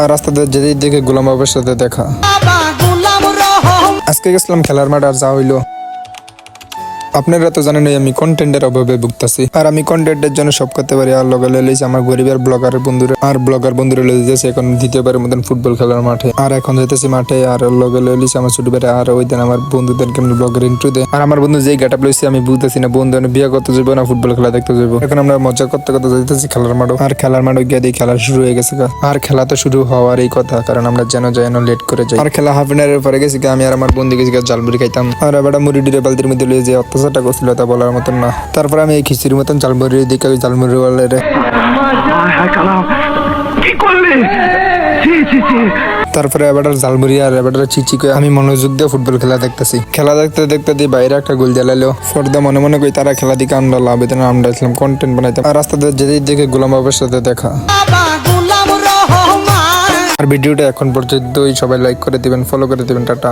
আর রাস্তাতে যেতেই দেখে গোলাম বাবার সাথে দেখা। আজকে গেছিলাম খেলার মাঠ, আর যা হইলো আপনারা তো জানেন আমি কন্টেন্টের অভাবে ভুগতাছি, আর আমি কন্টেন্টের জন্য সব করতে পারি। আর লগে লইছি আমার গরিবের ব্লগার বন্ধুরা, আর ব্লগার বন্ধুরা লই যাচ্ছে এখন দ্বিতীয়বারের মতন ফুটবল খেলার মাঠে। আর এখন যেতেছি মাঠে, আর লগে লইছি আমার ছোট ভাই। আর ওই দিন আমার বন্ধুদেরকে ব্লগের ইন্ট্রো দেয়। আর আমার বন্ধু যেই গেটআপ লইছে আমি বুঝতেছি না বন্ধু বিয়ে করতে যাবো না ফুটবল খেলা দেখতে যাবো। এখন আমরা মজা করতে করতে যাইতেছি খেলার মাঠে। আর খেলার মাঠে গিয়ে দিয়ে খেলা শুরু হয়ে গেছে। আর খেলা তো শুরু হওয়ারই কথা, কারণ আমরা যেন লেট করে যাই। আর খেলা হাফ এন আওয়ারের পরে গেছি আমি আর আমার বন্ধু গেছি জালমুড়ি খাইতাম। আর এবার মুড়ি ডিরে বালতির মধ্যে লইয়ে যে অত্যাচারটা করছিল তা বলার মতন না। তারপর আমি এই খিচুড়ির মতন জালমুড়ি দিকে জালমুড়ি তারপরে এবার জালমুড়ি আর এবার চিচি করে আমি মনোযোগ দিয়ে ফুটবল খেলা দেখতেছি। খেলা দেখতে দেখতে দিয়ে বাইরে একটা গোল জ্বালালো। ফর্দা মনে মনে করি তারা খেলা দিকে আমরা লাভ হইতাম, আমরা ছিলাম কন্টেন্ট বানাইতাম। আর রাস্তাতে যেতেই দেখে গোলাম বাবার সাথে দেখা। আর ভিডিওটা এখন পর্যন্তই সবাই লাইক করে দিবেন, ফলো করে দিবেন। টাটা।